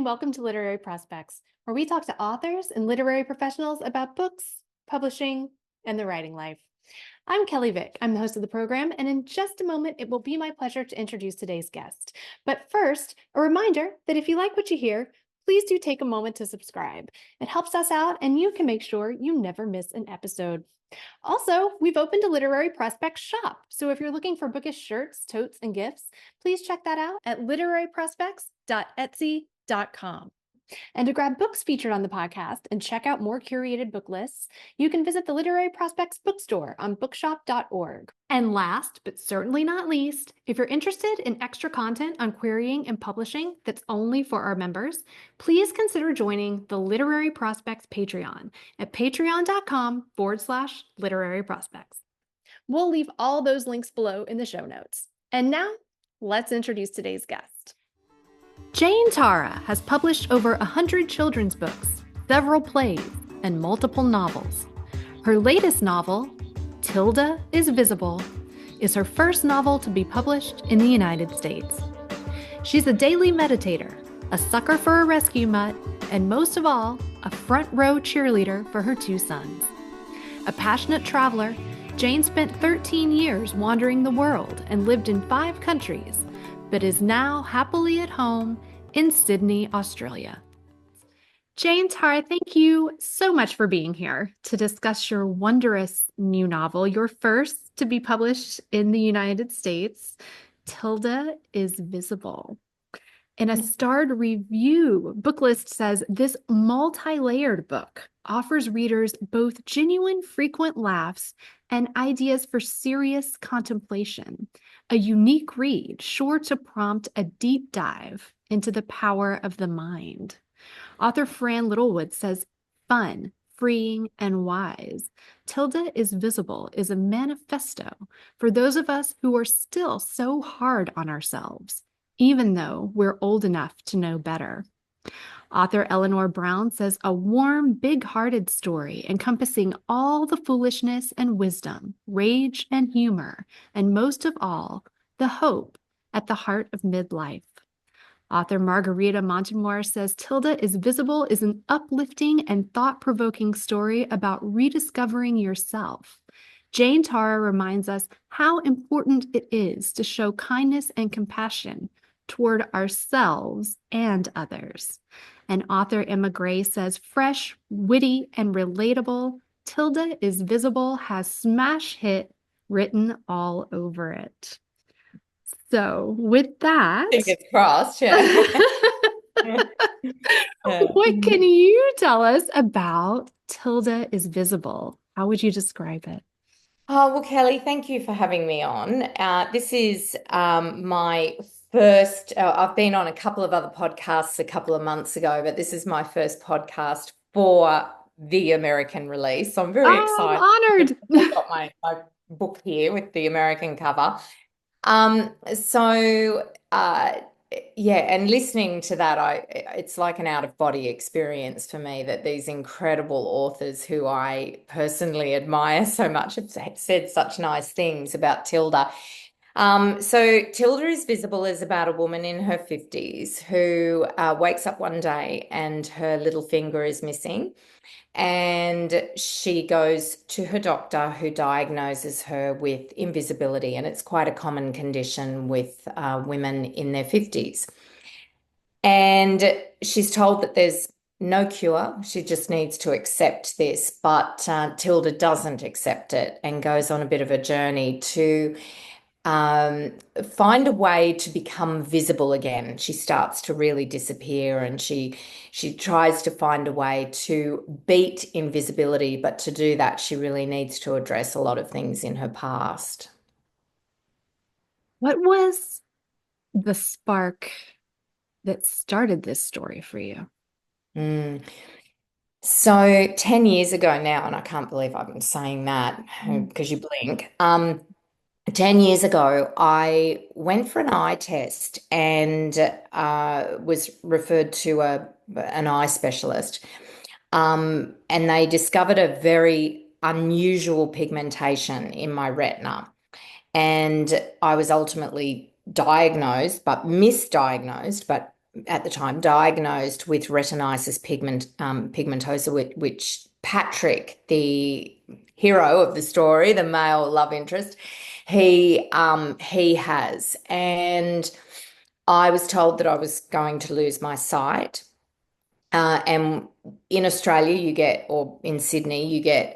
welcome to Literary Prospects, where we talk to authors and literary professionals about books, publishing, and the writing life. I'm Kelley Vick. I'm the host of the program, and in just a moment, it will be my pleasure to introduce today's guest. But first, a reminder that if you like what you hear, please do take a moment to subscribe. It helps us out, and you can make sure you never miss an episode. Also, we've opened a Literary Prospects shop, so if you're looking for bookish shirts, totes, and gifts, please check that out at literaryprospects.etsy.com. And to grab books featured on the podcast and check out more curated book lists, you can visit the Literary Prospects bookstore on bookshop.org. And last, but certainly not least, if you're interested in extra content on querying and publishing that's only for our members, please consider joining the Literary Prospects Patreon at patreon.com/literary prospects. We'll leave all those links below in the show notes. And now, let's introduce today's guest. Jane Tara has published over 100 children's books, several plays, and multiple novels. Her latest novel, Tilda is Visible, is her first novel to be published in the United States. She's a daily meditator, a sucker for a rescue mutt, and most of all, a front row cheerleader for her two sons. A passionate traveler, Jane spent 13 years wandering the world and lived in 5 countries, but is now happily at home in Sydney, Australia. Jane Tara, thank you so much for being here to discuss your wondrous new novel, your first to be published in the United States, Tilda is Visible. In a starred review, Booklist says this multi-layered book offers readers both genuine frequent laughs and ideas for serious contemplation, a unique read sure to prompt a deep dive into the power of the mind. Author Fran Littlewood says, fun, freeing, and wise, Tilda is Visible is a manifesto for those of us who are still so hard on ourselves, even though we're old enough to know better. Author Eleanor Brown says a warm, big-hearted story encompassing all the foolishness and wisdom, rage and humor, and most of all, the hope at the heart of midlife. Author Margarita Montemore says Tilda is Visible is an uplifting and thought-provoking story about rediscovering yourself. Jane Tara reminds us how important it is to show kindness and compassion toward ourselves and others. And author Emma Gray says, fresh, witty, and relatable, Tilda is Visible has smash hit written all over it. So with that, fingers crossed, yeah. What can you tell us about Tilda is Visible? How would you describe it? Oh, well, Kelley, thank you for having me on. This is my first, I've been on a couple of other podcasts a couple of months ago, but this is my first podcast for the American release. So I'm very excited. I'm honored. I've got my book here with the American cover. Yeah, and listening to that, it's like an out-of-body experience for me that these incredible authors who I personally admire so much have said such nice things about Tilda. So Tilda is Visible is about a woman in her 50s who wakes up one day and her little finger is missing. And she goes to her doctor who diagnoses her with invisibility. And it's quite a common condition with women in their 50s. And she's told that there's no cure. She just needs to accept this. But Tilda doesn't accept it and goes on a bit of a journey to find a way to become visible again. She starts to really disappear and she tries to find a way to beat invisibility, but to do that, she really needs to address a lot of things in her past. What was the spark that started this story for you? So 10 years ago now, and I can't believe I'm saying that because you blink, 10 years ago, I went for an eye test and was referred to an eye specialist. And they discovered a very unusual pigmentation in my retina. And I was ultimately diagnosed, but misdiagnosed, but at the time diagnosed with retinitis pigmentosa, which Patrick, the hero of the story, the male love interest, he has. And I was told that I was going to lose my sight. And in Australia, you get, or in Sydney, you get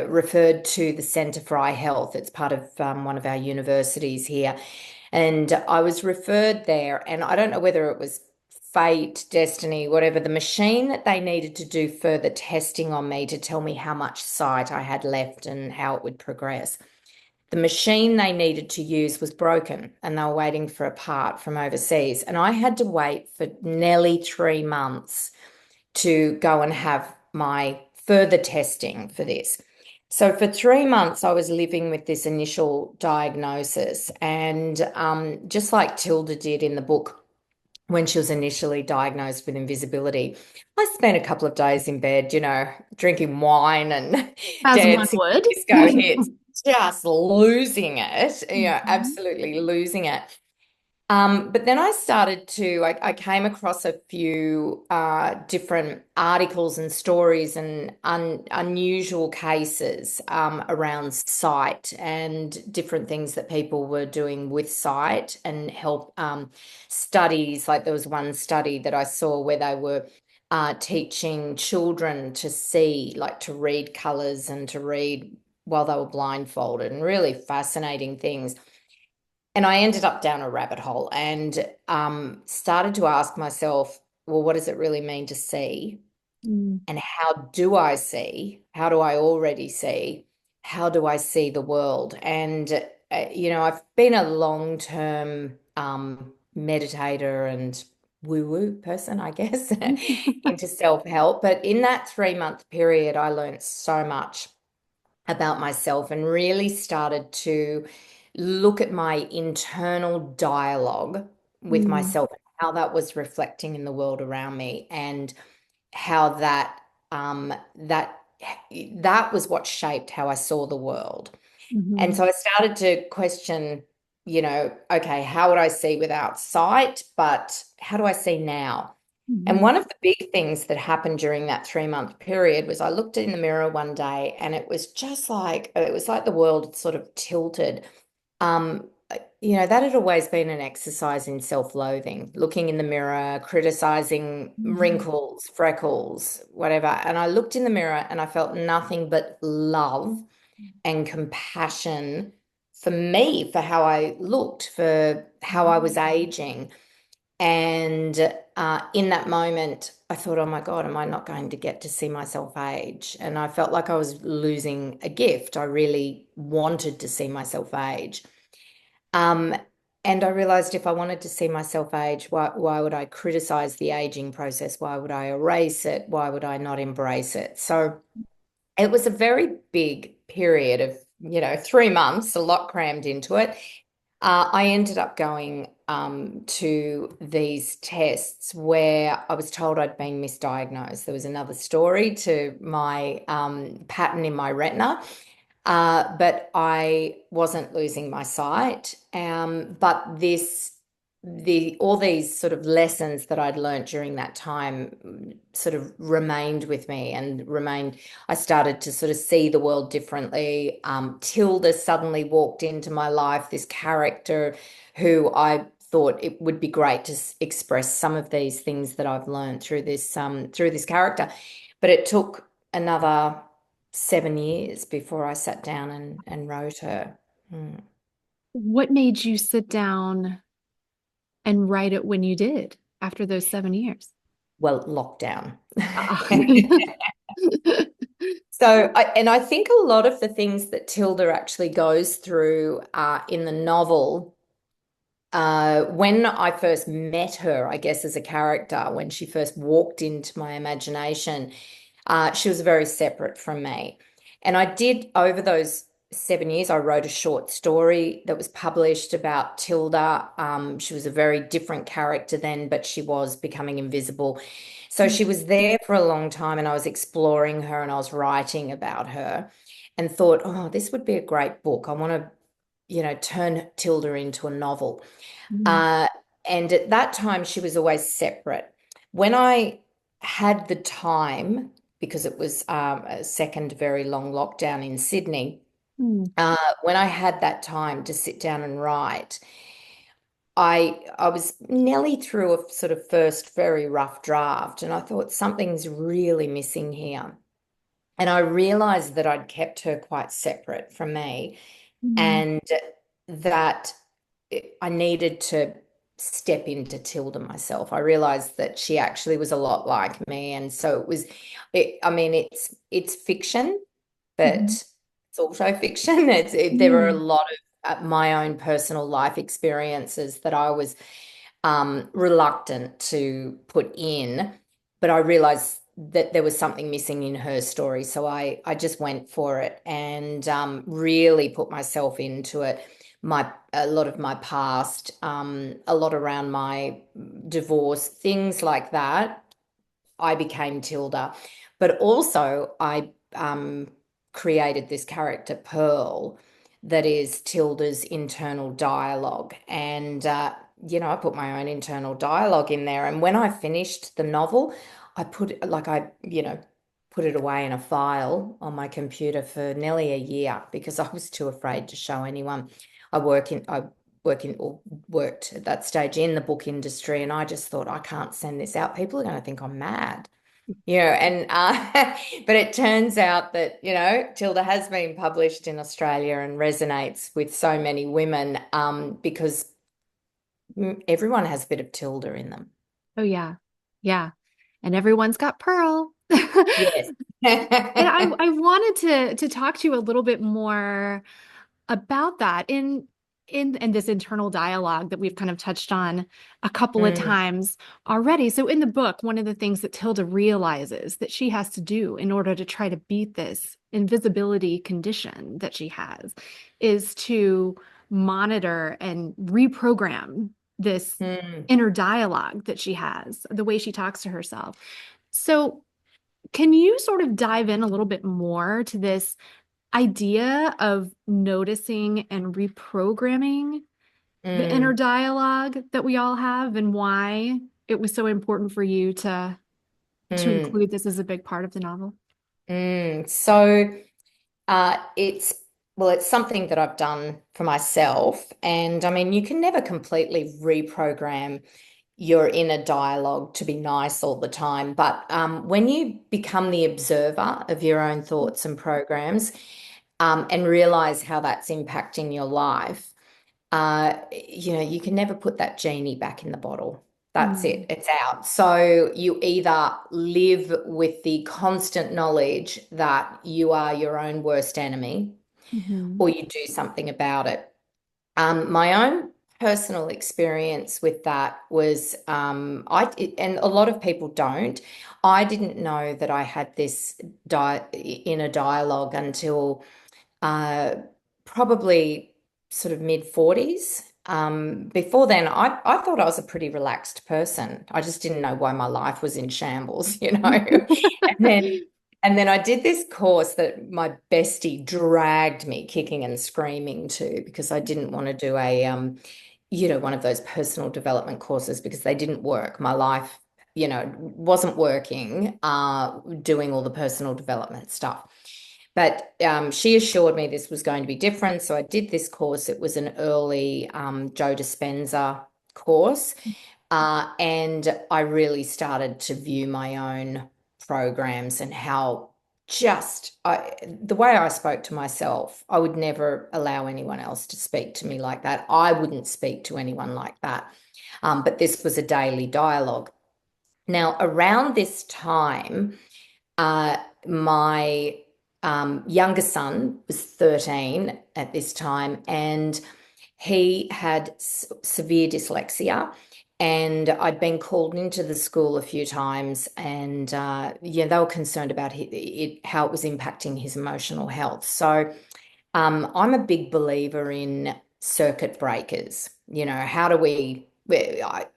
referred to the Centre for Eye Health. It's part of one of our universities here. And I was referred there, and I don't know whether it was fate, destiny, whatever, the machine that they needed to do further testing on me to tell me how much sight I had left and how it would progress. The machine they needed to use was broken and they were waiting for a part from overseas. And I had to wait for nearly 3 months to go and have my further testing for this. So for 3 months, I was living with this initial diagnosis. And just like Tilda did in the book when she was initially diagnosed with invisibility, I spent a couple of days in bed, drinking wine and As one dancing would. disco hits, just losing it, Mhm. absolutely losing it. But then I came across a few different articles and stories and unusual cases around sight and different things that people were doing with sight and help studies. Like there was one study that I saw where they were teaching children to see, like to read colors and to read while they were blindfolded, and really fascinating things. And I ended up down a rabbit hole and started to ask myself, well, what does it really mean to see? Mm, And how do I see? How do I already see? How do I see the world? And, I've been a long-term meditator and woo-woo person, I guess, into self-help. But in that 3-month period, I learned so much about myself and really started to look at my internal dialogue with mm, myself, how that was reflecting in the world around me, and how that that was what shaped how I saw the world. And mhm, so I started to question, okay, how would I see without sight? But how do I see now? And mhm, one of the big things that happened during that 3-month period was I looked in the mirror one day and it was like the world had sort of tilted. Um, that had always been an exercise in self-loathing, looking in the mirror, criticizing mhm, wrinkles, freckles, whatever. And I looked in the mirror and I felt nothing but love and compassion for me, for how I looked, for how I was aging. And in that moment, I thought, oh my God, am I not going to get to see myself age? And I felt like I was losing a gift. I really wanted to see myself age. Um, and I realized if I wanted to see myself age, why would I criticize the aging process? Why would I erase it? Why would I not embrace it? So it was a very big period of, 3 months, a lot crammed into it. I ended up going to these tests where I was told I'd been misdiagnosed. There was another story to my pattern in my retina, but I wasn't losing my sight. But all these sort of lessons that I'd learned during that time sort of remained with me and remained. I started to sort of see the world differently. Tilda suddenly walked into my life, this character who I thought it would be great to express some of these things that I've learned through this character. But it took another 7 years before I sat down and wrote her. Mm. What made you sit down and write it when you did after those 7 years? Well, lockdown. Ah. And I think a lot of the things that Tilda actually goes through in the novel, when I first met her, I guess, as a character, when she first walked into my imagination, she was very separate from me. And I did, over those 7 years, I wrote a short story that was published about Tilda. She was a very different character then, but she was becoming invisible. So she was there for a long time, and I was exploring her and I was writing about her and thought, oh, this would be a great book. I want to, turn Tilda into a novel. Mm, Uh, And at that time, she was always separate. When I had the time, because it was a second very long lockdown in Sydney, Mm. when I had that time to sit down and write, I was nearly through a sort of first very rough draft, and I thought something's really missing here. And I realized that I'd kept her quite separate from me, Mm. and that I needed to step into Tilda myself. I realized that she actually was a lot like me, and so I mean, it's fiction, but Mhm. it's also fiction. There are a Mm. lot of my own personal life experiences that I was reluctant to put in, but I realized that there was something missing in her story. So I just went for it and really put myself into it. A lot of my past, a lot around my divorce, things like that. I became Tilda, but also I created this character Pearl that is Tilda's internal dialogue. And, I put my own internal dialogue in there. And when I finished the novel, put it away in a file on my computer for nearly a year because I was too afraid to show anyone. I work in or worked at that stage in the book industry, and I just thought I can't send this out. People are going to think I'm mad. And but it turns out that, Tilda has been published in Australia and resonates with so many women because everyone has a bit of Tilda in them. Oh, yeah. Yeah. And everyone's got Pearl. Yes. And I wanted to talk to you a little bit more about that in this internal dialogue that we've kind of touched on a couple of Mm, times already. So in the book, one of the things that Tilda realizes that she has to do in order to try to beat this invisibility condition that she has is to monitor and reprogram this mm, inner dialogue that she has, the way she talks to herself. So can you sort of dive in a little bit more to this idea of noticing and reprogramming the inner mm, dialogue that we all have and why it was so important for you to mm, include this as a big part of the novel? So it's it's something that I've done for myself, and I mean, you can never completely reprogram your inner dialogue to be nice all the time. But when you become the observer of your own thoughts and programs, and realize how that's impacting your life, you can never put that genie back in the bottle. That's it, Mm. it's out. So you either live with the constant knowledge that you are your own worst enemy, Mhm. or you do something about it. My own personal experience with that was and a lot of people don't. I didn't know that I had this inner dialogue until uh, probably sort of mid 40s. Before then, I thought I was a pretty relaxed person. I just didn't know why my life was in shambles, you know. And then and then I did this course that my bestie dragged me kicking and screaming to because I didn't want to do one of those personal development courses because they didn't work. My life, wasn't working, doing all the personal development stuff. But she assured me this was going to be different. So I did this course. It was an early Joe Dispenza course. And I really started to view my own programs and how the way I spoke to myself, I would never allow anyone else to speak to me like that. I wouldn't speak to anyone like that. But this was a daily dialogue. Now, around this time, my younger son was 13 at this time, and he had severe dyslexia. And I'd been called into the school a few times, and they were concerned about how it was impacting his emotional health. So I'm a big believer in circuit breakers. How do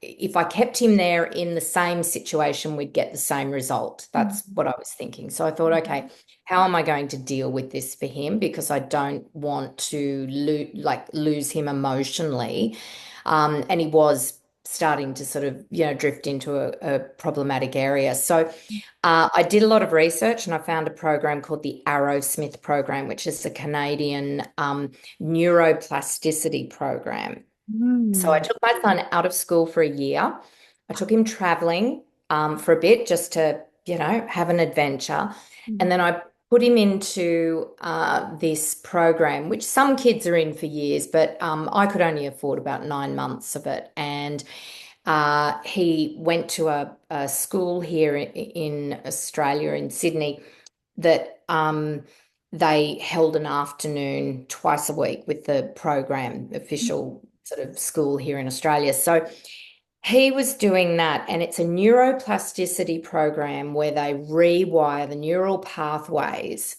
if I kept him there in the same situation, we'd get the same result. That's Mhm. what I was thinking. So I thought, okay, how am I going to deal with this for him? Because I don't want to lose him emotionally. And he was starting to sort of, drift into a problematic area. So I did a lot of research and I found a program called the Arrowsmith program, which is a Canadian neuroplasticity program. So I Mm. took my son out of school for a year. I took him traveling for a bit just to, have an adventure. And then I put him into this program, which some kids are in for years, but I could only afford about 9 months of it. And he went to a school here in Australia, in Sydney, that they held an afternoon twice a week with the program, official sort of school here in Australia. So he was doing that, and it's a neuroplasticity program where they rewire the neural pathways.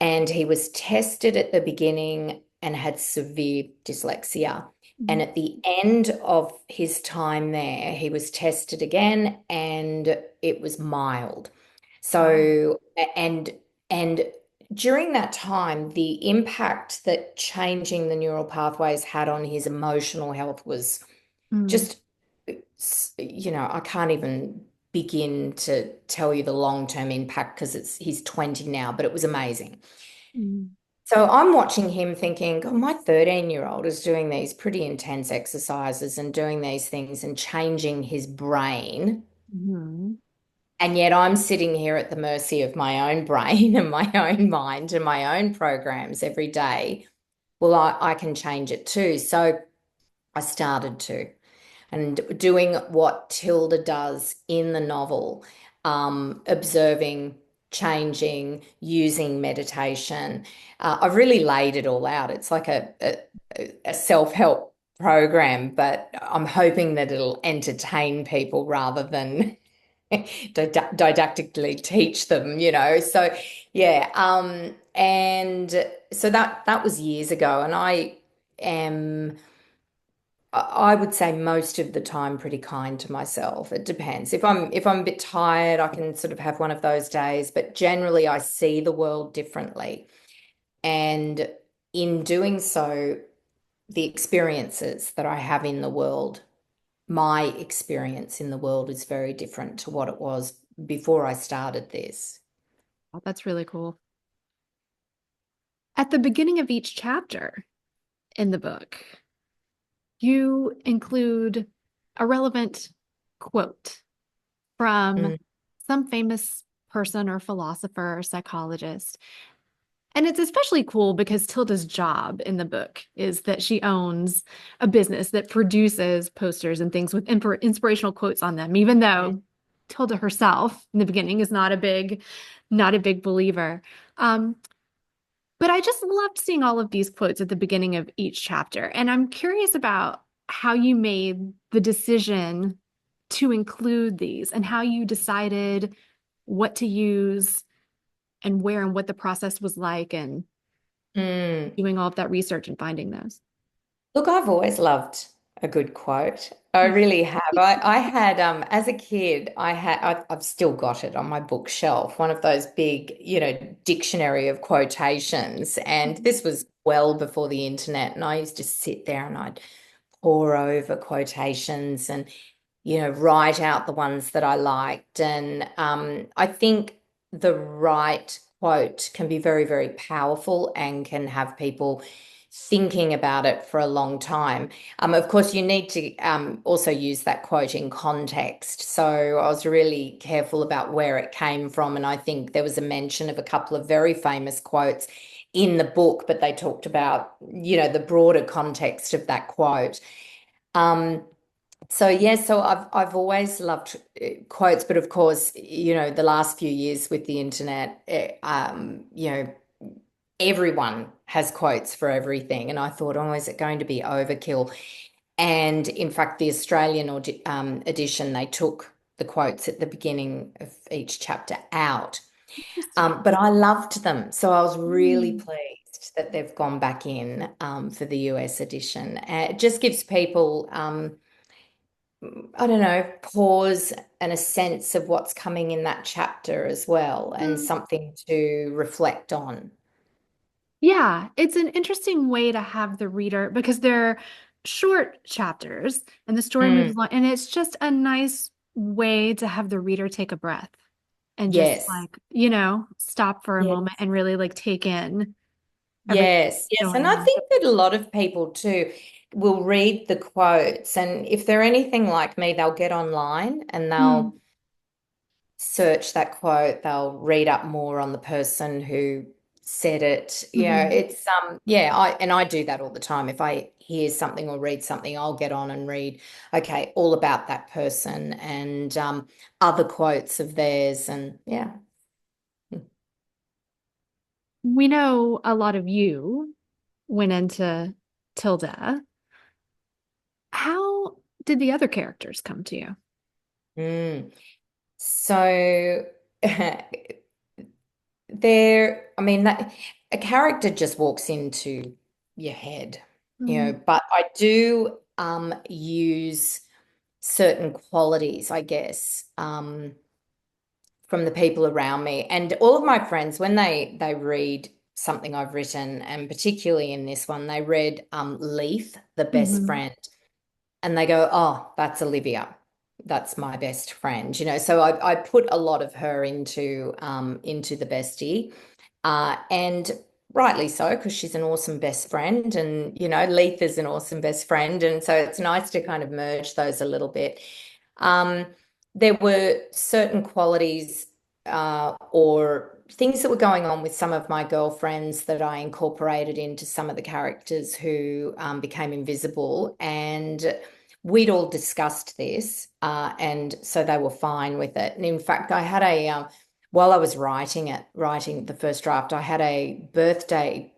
And he was tested at the beginning and had severe dyslexia. And at the end of his time there, he was tested again and it was mild. Wow. So, and during that time, the impact that changing the neural pathways had on his emotional health was Mm. just, I can't even begin to tell you the long-term impact because he's 20 now, but it was amazing. Mm. So I'm watching him thinking, oh, my 13-year-old is doing these pretty intense exercises and doing these things and changing his brain. Mhm. And yet I'm sitting here at the mercy of my own brain and my own mind and my own programs every day. Well, I can change it too. So I started to. And doing what Tilda does in the novel, observing, changing, using meditation. I've really laid it all out. It's like a self-help program, but I'm hoping that it'll entertain people rather than didactically teach them. So yeah, and so that was years ago, and am. I would say most of the time pretty kind to myself. It depends. If I'm a bit tired, I can sort of have one of those days, but generally I see the world differently. And in doing so, the experiences that I have in the world, my experience in the world is very different to what it was before I started this. Oh, that's really cool. At the beginning of each chapter in the book, you include a relevant quote from Mm, some famous person or philosopher or psychologist. And it's especially cool because Tilda's job in the book is that she owns a business that produces posters and things with inspirational quotes on them, even though Tilda herself in the beginning is not a big believer. Um, but I just loved seeing all of these quotes at the beginning of each chapter. And I'm curious about how you made the decision to include these and how you decided what to use and where and what the process was like and mm. doing all of that research and finding those. Look, I've always loved a good quote. I really have. I had as a kid, I've still got it on my bookshelf, one of those big, dictionary of quotations. And this was well before the internet. And I used to sit there and I'd pore over quotations and, write out the ones that I liked. And I think the right quote can be very, very powerful and can have people thinking about it for a long time. Of course, you need to also use that quote in context. So I was really careful about where it came from. And I think there was a mention of a couple of very famous quotes in the book, but they talked about, the broader context of that quote. Um, so yeah, so I've always loved quotes, but of course, the last few years with the internet, everyone has quotes for everything. And I thought, oh, is it going to be overkill? And in fact, the Australian edition, they took the quotes at the beginning of each chapter out. Interesting. But I loved them. So I was really Mm. pleased that they've gone back in for the US edition. It just gives people, I don't know, pause and a sense of what's coming in that chapter as well, and Mm. something to reflect on. Yeah, it's an interesting way to have the reader because they're short chapters and the story moves Mm, along. And it's just a nice way to have the reader take a breath and just yes. like, stop for a moment and really like take in everything Yes, that's yes. going And I on. think that a lot of people too will read the quotes, and if they're anything like me, they'll get online and Mm, they'll search that quote, they'll read up more on the person who said it. mhm. It's yeah, I do that all the time. If I hear something or read something, I'll get on and read, okay, all about that person and other quotes of theirs and yeah. We know a lot of you went into Tilda. How did the other characters come to you? Mm. So there, I mean, that a character just walks into your head, Mm, but I do use certain qualities, I guess, from the people around me. And all of my friends, when they read something I've written, and particularly in this one, they read Leith, the best mhm, friend, and they go, "Oh, that's Olivia. That's my best friend." So I put a lot of her into the bestie, and rightly so because she's an awesome best friend, and Leith is an awesome best friend, and so it's nice to kind of merge those a little bit. Um, there were certain qualities or things that were going on with some of my girlfriends that I incorporated into some of the characters who became invisible. And we'd all discussed this, and so they were fine with it. And in fact, I had while I was writing the first draft, I had a birthday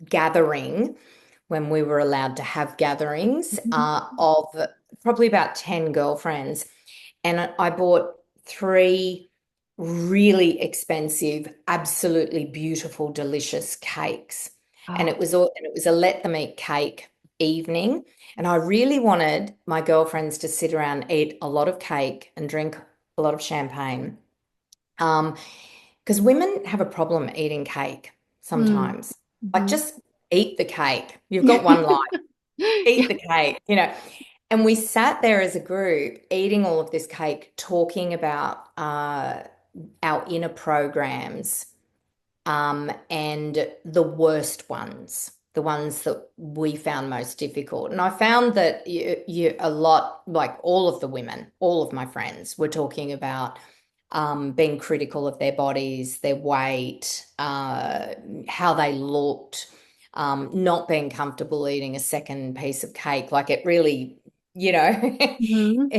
gathering when we were allowed to have gatherings mhm, of probably about 10 girlfriends. And I bought three really expensive, absolutely beautiful, delicious cakes. And oh, it was a let them eat cake evening. And I really wanted my girlfriends to sit around, eat a lot of cake and drink a lot of champagne. Um, because women have a problem eating cake mm, sometimes. Like mhm. just eat the cake. You've got one life, eat Yeah. the cake. And we sat there as a group eating all of this cake, talking about our inner programs and the worst ones, the ones that we found most difficult. And I found that a lot, like all of the women, all of my friends were talking about being critical of their bodies, their weight, how they looked, not being comfortable eating a second piece of cake. Like it really, you know, Mhm,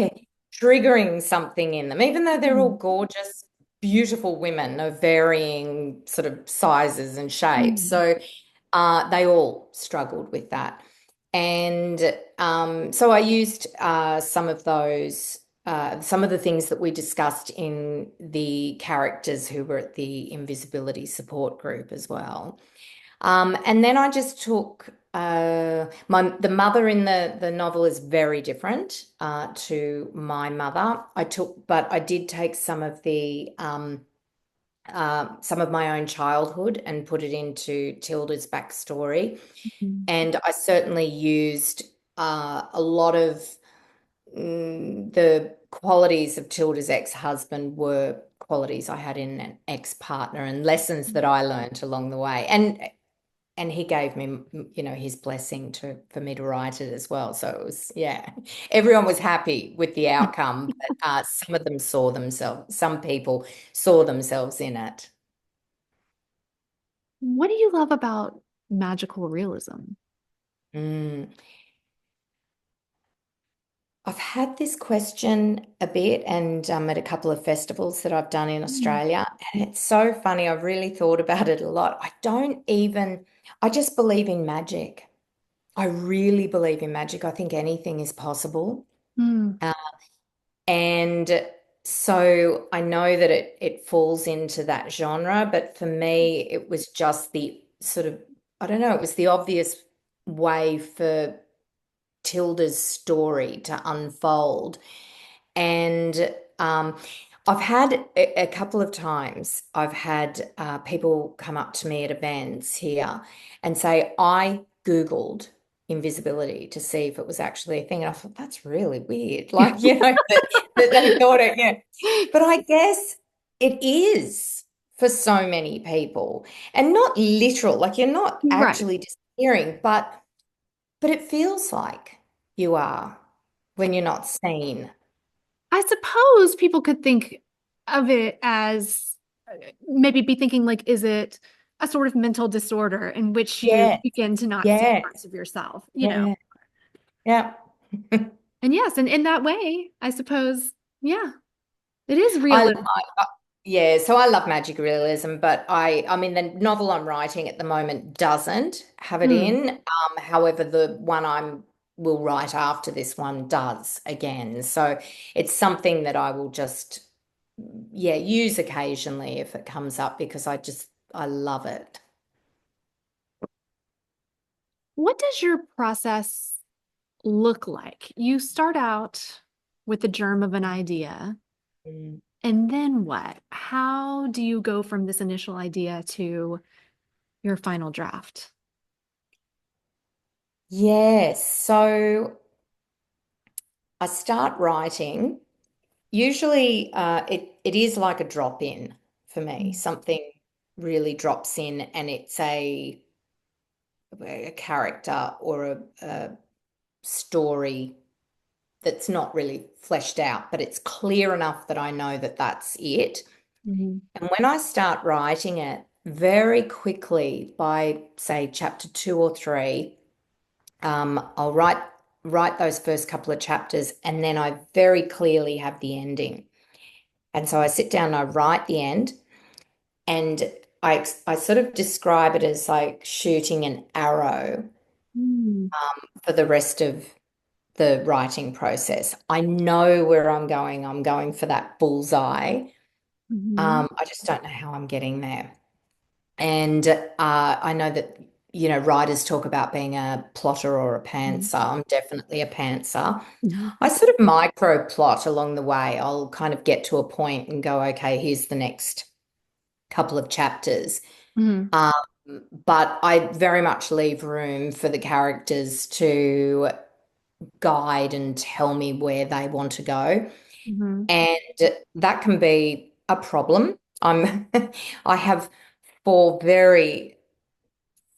triggering something in them, even though they're all mm, gorgeous, beautiful women of varying sort of sizes and shapes. mm, So they all struggled with that. And so I used some of the things that we discussed in the characters who were at the invisibility support group as well. And then I just took the mother in the novel is very different to my mother. But I did take some of my own childhood and put it into Tilda's backstory. mhm, And I certainly used a lot of the qualities of Tilda's ex-husband were qualities I had in an ex-partner and lessons that I learned along the way. And he gave me, his blessing for me to write it as well. So it was, yeah, everyone was happy with the outcome, but some people saw themselves in it. What do you love about magical realism? Mm. I've had this question a bit and at a couple of festivals that I've done in Mm, Australia. And it's so funny. I've really thought about it a lot. I just believe in magic. I really believe in magic. I think anything is possible. mm, Uh, and so I know that it falls into that genre, but for me, it was just the sort of, I don't know, it was the obvious way for Tilda's story to unfold. And I've had a couple of times, I've had people come up to me at events here and say, I Googled invisibility to see if it was actually a thing. And I thought, that's really weird. Like, that they thought it, yeah. But I guess it is for so many people. And not literal, like you're not Right. actually disappearing, but it feels like you are when you're not seen. I suppose people could think of it as maybe be thinking like, is it a sort of mental disorder in which you Yeah, begin to not see yeah, parts of yourself, you know? yeah, yeah. And yes, and in that way, I suppose, yeah, it is I, realistic. yeah, so I love magic realism, but I mean the novel I'm writing at the moment doesn't have it Mm. in. However, the one I'm will write after this one does again. So it's something that I will just yeah, use occasionally if it comes up because I love it. What does your process look like? You start out with the germ of an idea, Mm. and then what? How do you go from this initial idea to your final draft? Yes, so I start writing. Usually, it is like a drop in for me. Mm. Something really drops in, and it's a character or a story that's not really fleshed out, but it's clear enough that I know that that's it. Mhm. And when I start writing it, very quickly by say chapter 2 or 3, I'll write those first couple of chapters, and then I very clearly have the ending. And so I sit down and I write the end, and I sort of describe it as like shooting an arrow Mm. for the rest of the writing process. I know where I'm going. I'm going for that bullseye. Mhm. I just don't know how I'm getting there. And I know that, writers talk about being a plotter or a Mhm. pantser. I'm definitely a pantser. I Mhm. sort of micro plot along the way. I'll kind of get to a point and go, okay, here's the next couple of chapters. Mhm. Um, but I very much leave room for the characters to guide and tell me where they want to go. Mhm. And that can be a problem. I have 4 very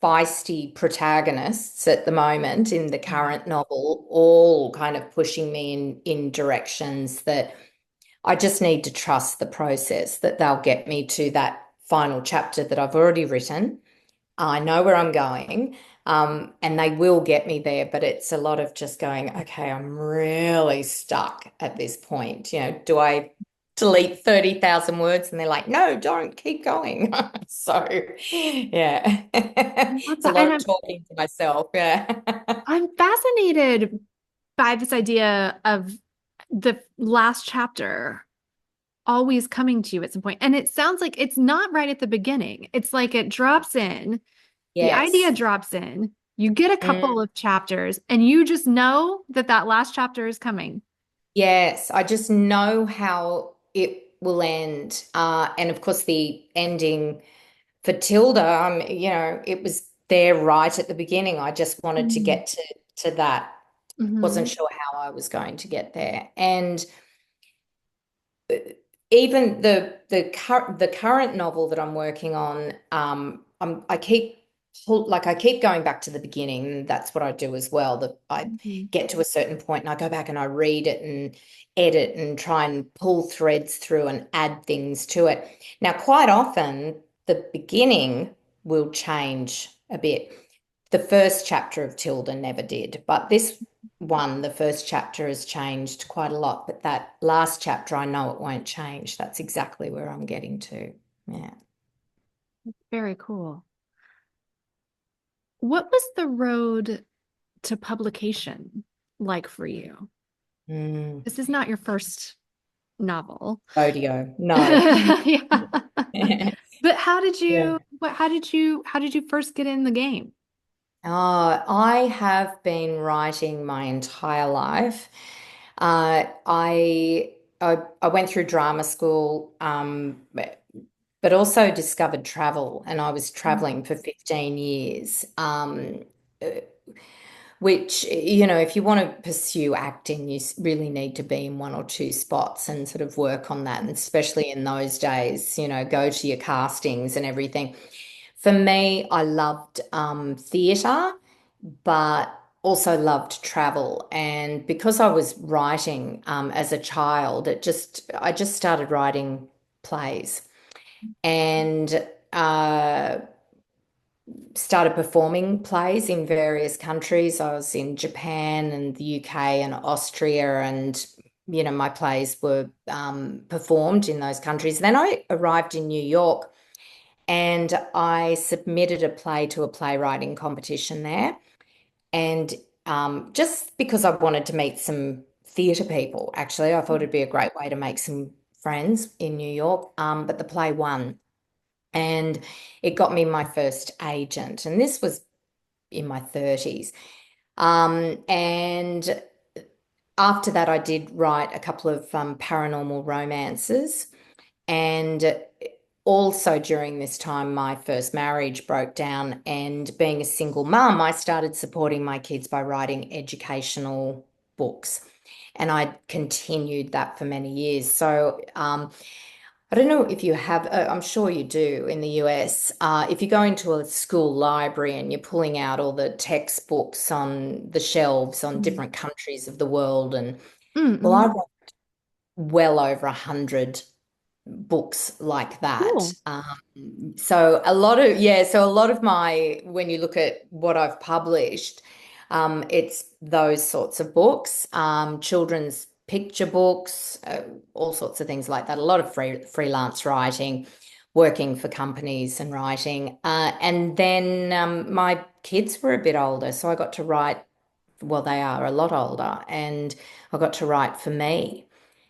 feisty protagonists at the moment in the current novel, all kind of pushing me in directions that I just need to trust the process, that they'll get me to that final chapter that I've already written. I know where I'm going, and they will get me there, but it's a lot of just going, okay, I'm really stuck at this point. Do I delete 30,000 words? And they're like, no, don't keep going. So, yeah, I love it's a that. lot And of talking to myself. Yeah. I'm fascinated by this idea of the last chapter always coming to you at some point. And it sounds like it's not right at the beginning. It's like it drops in, the idea Yes. drops in, you get a Mm. couple of chapters, and you just know that that last chapter is coming. Yes, I just know how it will end. And of course, the ending for Tilda, it was there right at the beginning. I just wanted to Mm. get to that. Wasn't Mhm. sure how I was going to get there. And even the current novel that I'm working on, I keep going back to the beginning. And that's what I do as well. That I Mhm. get to a certain point and I go back and I read it and edit and try and pull threads through and add things to it. Now, quite often the beginning will change a bit. The first chapter of Tilda never did, but this one, the first chapter has changed quite a lot, but that last chapter, I know it won't change. That's exactly where I'm getting to. Yeah. Very cool. What was the road to publication like for you? Mm. This is not your first novel. Rodeo. No. Yeah. But Yeah. how did you first get in the game? I have been writing my entire life. I went through drama school, but also discovered travel, and I was traveling for 15 years. which, if you want to pursue acting, you really need to be in one or two spots and sort of work on that. And especially in those days, go to your castings and everything. For me, I loved theatre, but also loved travel. And because I was writing as a child, I just started writing plays and started performing plays in various countries. I was in Japan and the UK and Austria, and my plays were performed in those countries. Then I arrived in New York and I submitted a play to a playwriting competition there. And just because I wanted to meet some theatre people, actually, I thought it'd be a great way to make some friends in New York. But the play won. And it got me my first agent. And this was in my 30s. And after that, I did write a couple of paranormal romances. And also during this time, my first marriage broke down. And being a single mum, I started supporting my kids by writing educational books. And I continued that for many years. So I don't know if you have, I'm sure you do in the US. If you go into a school library and you're pulling out all the textbooks on the shelves on Mm. different countries of the world, and well, I Mm-hmm. wrote well over 100 books like that. Cool. So a lot of my, when you look at what I've published, it's those sorts of books, children's picture books, all sorts of things like that. A lot of freelance writing, working for companies and writing. And then my kids were a bit older, so I got to write, well, they are a lot older, and I got to write for me.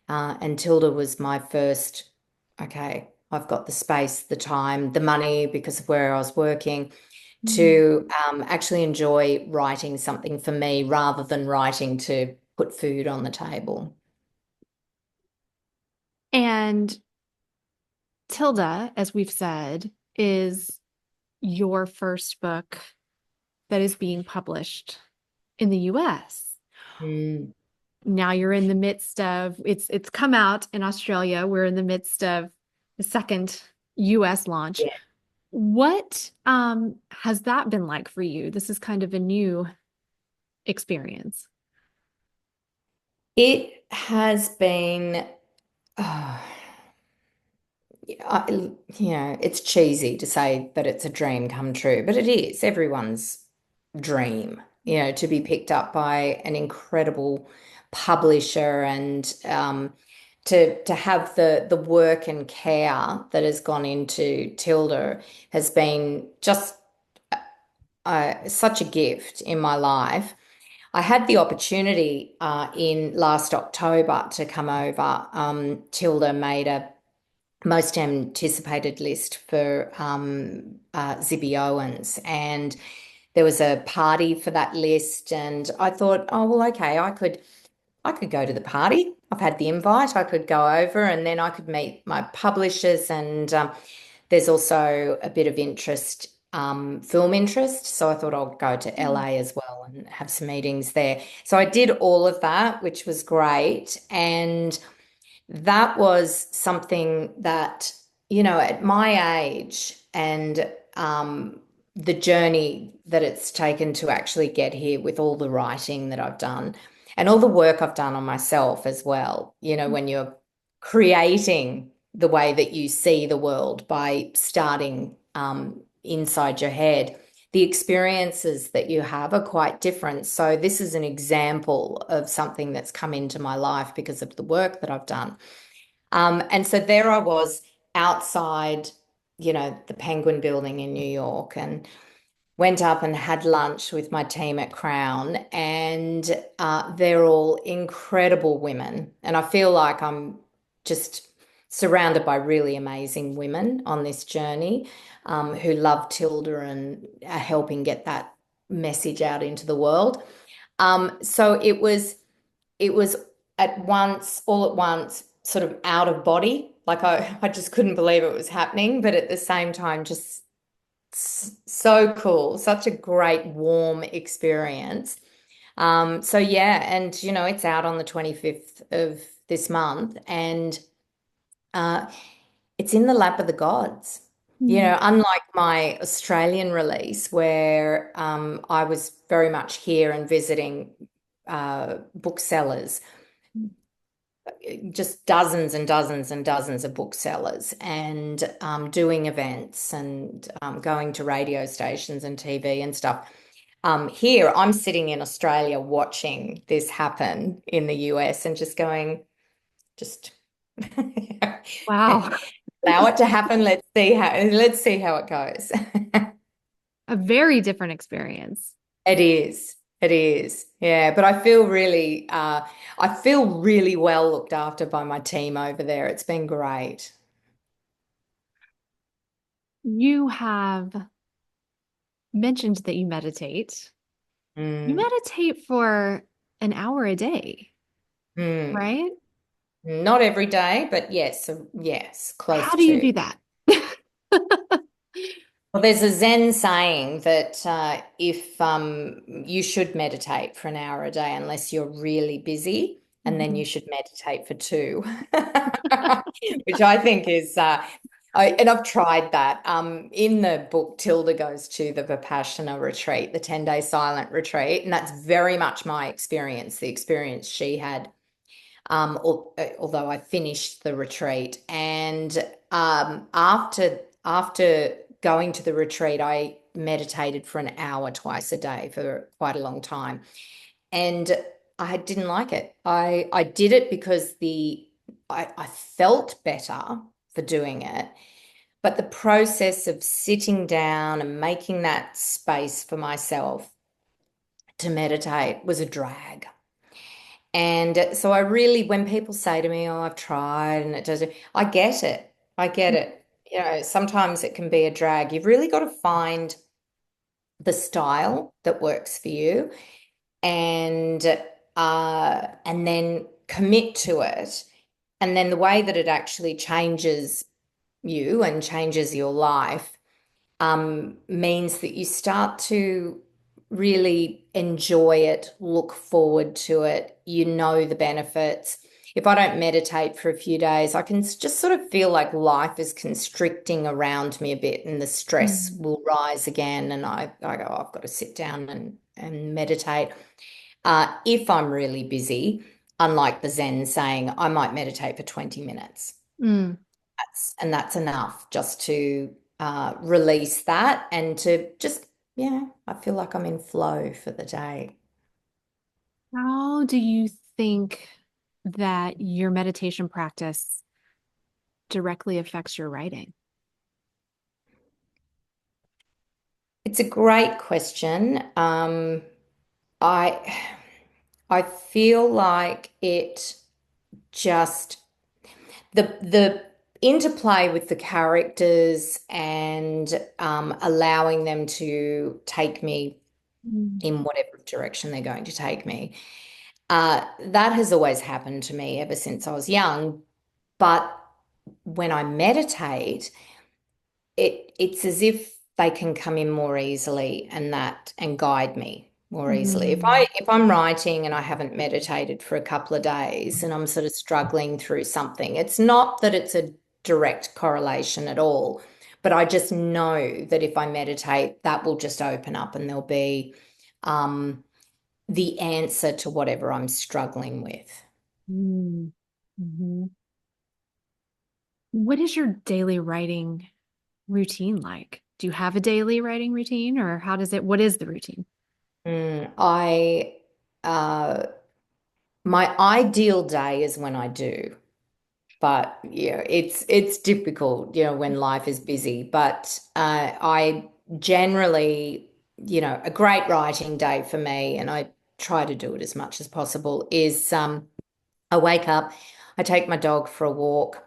And Tilda was my first, okay, I've got the space, the time, the money because of where I was working Mhm. to actually enjoy writing something for me rather than writing to put food on the table. And Tilda, as we've said, is your first book that is being published in the US. Mm, Now you're in the midst of it's come out in Australia. We're in the midst of the second US launch. yeah. What has that been like for you? This is kind of a new experience. It has been, oh, it's cheesy to say that it's a dream come true, but it is everyone's dream, to be picked up by an incredible publisher and to have the work and care that has gone into Tilda has been just such a gift in my life. I had the opportunity in last October to come over. Tilda made a most anticipated list for Zibby Owens, and there was a party for that list, and I thought, oh well, okay, I could go to the party. I've had the invite. I could go over, and then I could meet my publishers, and there's also a bit of interest, film interest. So I thought I'll go to LA as well and have some meetings there. So I did all of that, which was great, and that was something that, at my age and the journey that it's taken to actually get here with all the writing that I've done and all the work I've done on myself as well, when you're creating the way that you see the world by starting inside your head. The experiences that you have are quite different. So, this is an example of something that's come into my life because of the work that I've done. And so there I was outside, the Penguin Building in New York, and went up and had lunch with my team at Crown. And they're all incredible women. And I feel like I'm just surrounded by really amazing women on this journey who love Tilda and are helping get that message out into the world. So it was all at once, sort of out of body. Like I just couldn't believe it was happening, but at the same time, just so cool, such a great, warm experience. So yeah, and it's out on the 25th of this month, and uh, it's in the lap of the gods. Mm. Unlike my Australian release, where I was very much here and visiting booksellers, just dozens and dozens and dozens of booksellers, and doing events and going to radio stations and TV and stuff. Here, I'm sitting in Australia watching this happen in the US and just going, just Wow. allow it to happen. Let's see how it goes. A very different experience. It is. It is. Yeah, but I feel really well looked after by my team over there. It's been great. You have mentioned that you meditate. You Mm, meditate for an hour a day, mm. right? Not every day, but yes, close How do you to. do that? Well, there's a Zen saying that if you should meditate for an hour a day unless you're really busy, and then Mhm. you should meditate for two, which I think is, and I've tried that. In the book, Tilda goes to the Vipassana retreat, the 10-day silent retreat, and that's very much my experience, the experience she had. Although I finished the retreat, and after going to the retreat, I meditated for an hour twice a day for quite a long time, and I didn't like it. I did it because I felt better for doing it, but the process of sitting down and making that space for myself to meditate was a drag. And so I really, when people say to me, "Oh, I've tried and it doesn't," I get it. I get it. Sometimes it can be a drag. You've really got to find the style that works for you, and and then commit to it. And then the way that it actually changes you and changes your life means that you start to really enjoy it, look forward to it, the benefits. If I don't meditate for a few days, I can just sort of feel like life is constricting around me a bit and the stress Mm. will rise again. And I go, "Oh, I've got to sit down and meditate." If I'm really busy, unlike the Zen saying, I might meditate for 20 minutes. Mm. And that's enough just to release that and to just, I feel like I'm in flow for the day. How do you think that your meditation practice directly affects your writing? It's a great question. I I feel like it just the interplay with the characters and allowing them to take me Mm. in whatever direction they're going to take me. That has always happened to me ever since I was young. But when I meditate, it's as if they can come in more easily and guide me more easily. Mm. If I'm writing and I haven't meditated for a couple of days and I'm sort of struggling through something, it's not that it's a direct correlation at all, but I just know that if I meditate, that will just open up and there'll be um, the answer to whatever I'm struggling with. Mm. Mhm. What is your daily writing routine like? Do you have a daily writing routine or what is the routine? I my ideal day is when I do, but it's difficult, when life is busy. But I generally, a great writing day for me, and I try to do it as much as possible, is I wake up, I take my dog for a walk,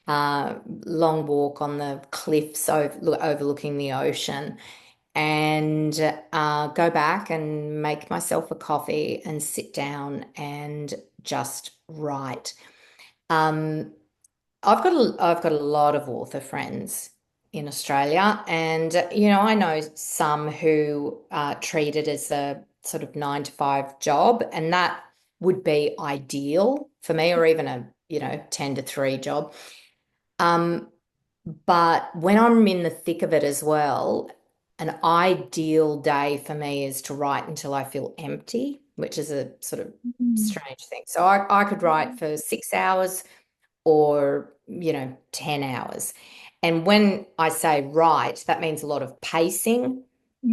long walk on the cliffs overlooking the ocean, and go back and make myself a coffee and sit down and just write. Um, I've got a lot of author friends in Australia, and I know some who treat it as a sort of 9 to 5 job, and that would be ideal for me, or even a, 10 to 3 job. Um, but when I'm in the thick of it as well, an ideal day for me is to write until I feel empty, which is a sort of Mm. strange thing. So I could write for 6 hours or, 10 hours. And when I say write, that means a lot of pacing.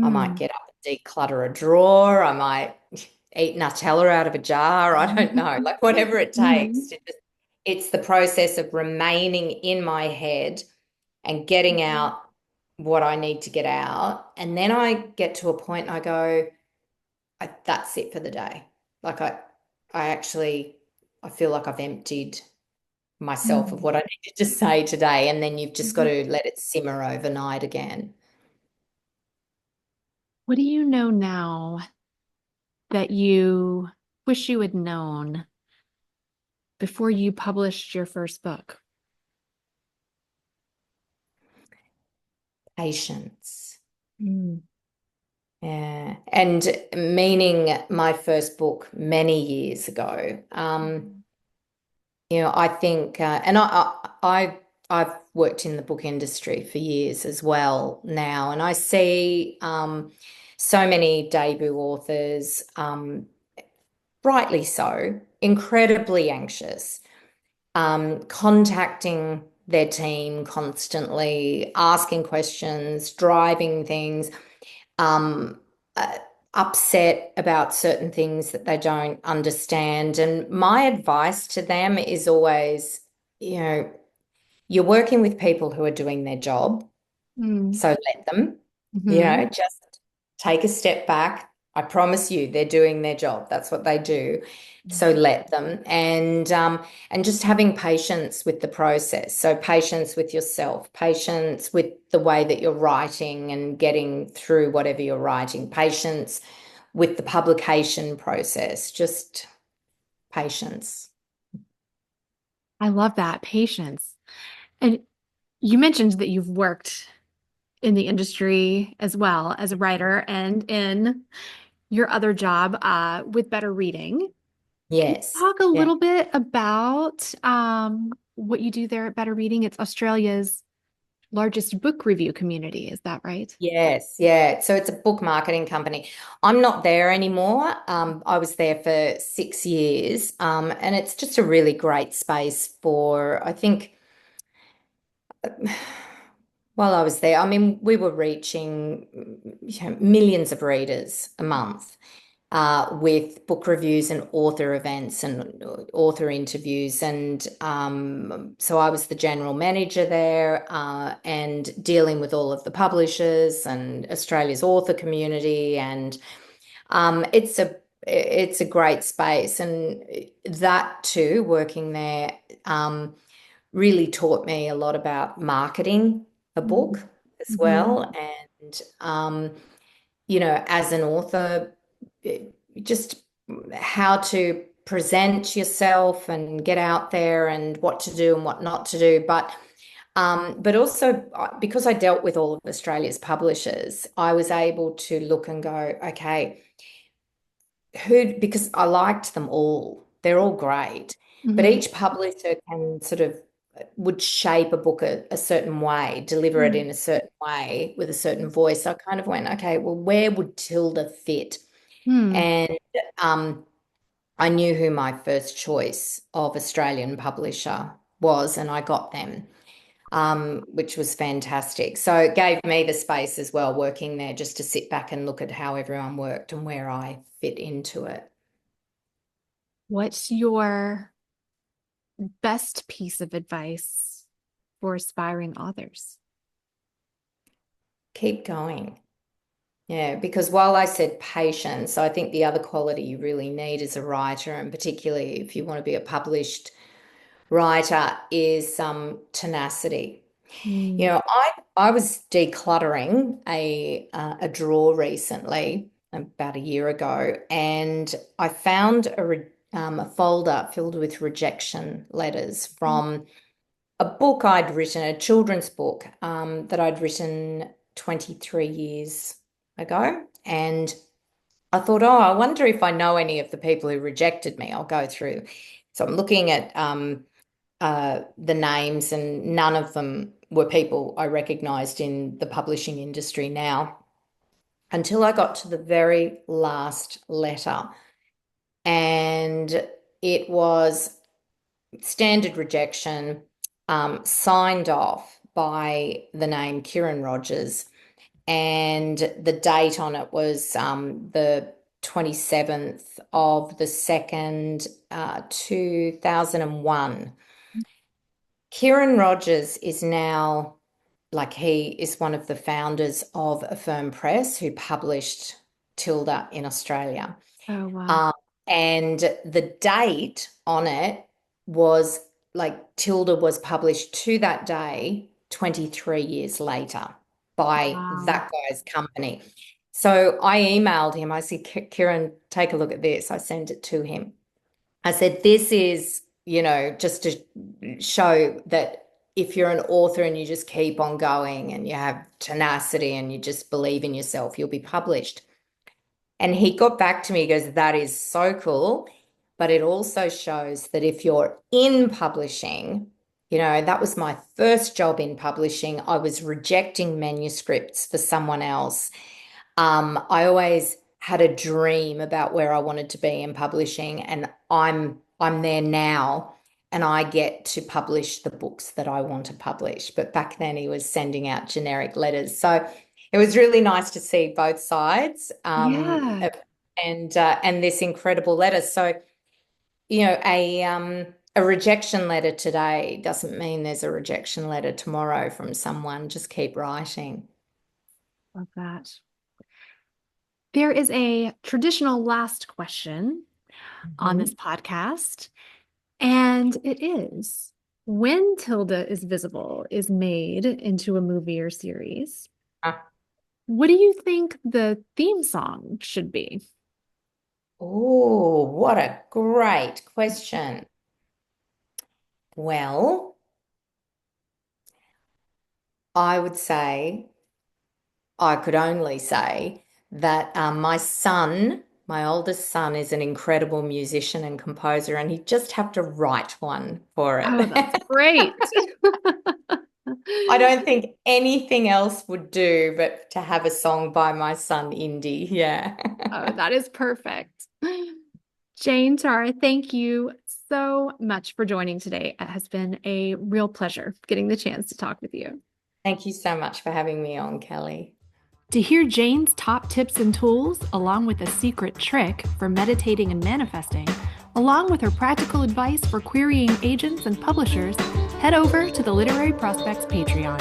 I might Mm. get up and declutter a drawer. I might eat Nutella out of a jar. I don't know, like whatever it takes. Mhm. It's the process of remaining in my head and getting out what I need to get out. And then I get to a point and I go, that's it for the day. Like I feel like I've emptied myself of Mm. what I needed to say today. And then you've just got Mhm. to let it simmer overnight again. What do you know now that you wish you had known before you published your first book? Patience. Mm. Yeah. And meaning my first book many years ago. I think, and I've worked in the book industry for years as well now, and I see so many debut authors, rightly so, incredibly anxious, contacting their team constantly, asking questions, driving things, um, uh, upset about certain things that they don't understand. And my advice to them is always, you know, you're working with people who are doing their job. Mm. So let them, Mhm. just take a step back. I promise you, they're doing their job. That's what they do. So let them, and just having patience with the process. So patience with yourself, patience with the way that you're writing and getting through whatever you're writing, patience with the publication process, just patience. I love that patience. And you mentioned that you've worked in the industry as well as a writer and in your other job with Better Reading. Can you Yes. talk a Yeah. little bit about what you do there at Better Reading? It's Australia's largest book review community. Is that right? Yes, yeah. So it's a book marketing company. I'm not there anymore. I was there for 6 years, and it's just a really great space for, I think, while I was there, I mean, we were reaching, millions of readers a month, with book reviews and author events and author interviews. And so I was the general manager there, and dealing with all of the publishers and Australia's author community. And it's a great space. And that too, working there, really taught me a lot about marketing a book as Mm-hmm. well. And as an author, just how to present yourself and get out there and what to do and what not to do. But also, because I dealt with all of Australia's publishers, I was able to look and go, okay, because I liked them all. They're all great. But Mm-hmm. each publisher can sort of would shape a book a certain way, deliver it in a certain way with a certain voice. I kind of went, okay, well, where would Tilda fit? Mm-hmm. And um, I knew who my first choice of Australian publisher was, and I got them, which was fantastic. So it gave me the space as well, working there, just to sit back and look at how everyone worked and where I fit into it. What's your best piece of advice for aspiring authors? Keep going. Yeah, because while I said patience, I think the other quality you really need as a writer, and particularly if you want to be a published writer, is tenacity. Mm. I was decluttering a drawer recently, about a year ago, and I found a folder filled with rejection letters from a book I'd written, a children's book, that I'd written 23 years ago. And I thought, oh, I wonder if I know any of the people who rejected me. I'll go through. So I'm looking at the names, and none of them were people I recognized in the publishing industry now, until I got to the very last letter. And it was standard rejection, signed off by the name Kieran Rogers. And the date on it was the 27th of the 2nd, 2001. Kieran Rogers is now, like, he is one of the founders of Affirm Press, who published Tilda in Australia. Oh, wow. Um, and the date on it was like Tilda was published to that day 23 years later by Wow. that guy's company. So I emailed him. I said, Kieran, take a look at this. I sent it to him. I said, this is, just to show that if you're an author and you just keep on going and you have tenacity and you just believe in yourself, you'll be published. And he got back to me, he goes, that is so cool. But it also shows that if you're in publishing, that was my first job in publishing. I was rejecting manuscripts for someone else. I always had a dream about where I wanted to be in publishing, and I'm there now, and I get to publish the books that I want to publish. But back then he was sending out generic letters. So it was really nice to see both sides, Yeah. and this incredible letter. So, a rejection letter today doesn't mean there's a rejection letter tomorrow from someone. Just keep writing. Love that. There is a traditional last question on this podcast, and it is, when Tilda is Visible is made into a movie or series, what do you think the theme song should be? Oh, what a great question. Well, I could only say that my oldest son, is an incredible musician and composer, and he'd just have to write one for it. Oh, that's great. I don't think anything else would do but to have a song by my son, Indy. Yeah. Oh, that is perfect. Jane, Tara, thank you so much for joining today. It has been a real pleasure getting the chance to talk with you. Thank you so much for having me on, Kelley. To hear Jane's top tips and tools, along with a secret trick for meditating and manifesting, along with her practical advice for querying agents and publishers, head over to the Literary Prospects Patreon.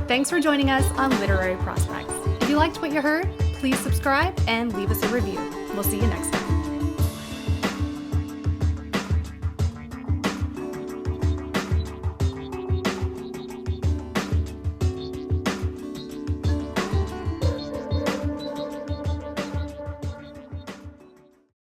Thanks for joining us on Literary Prospects. If you liked what you heard, please subscribe and leave us a review. We'll see you next time.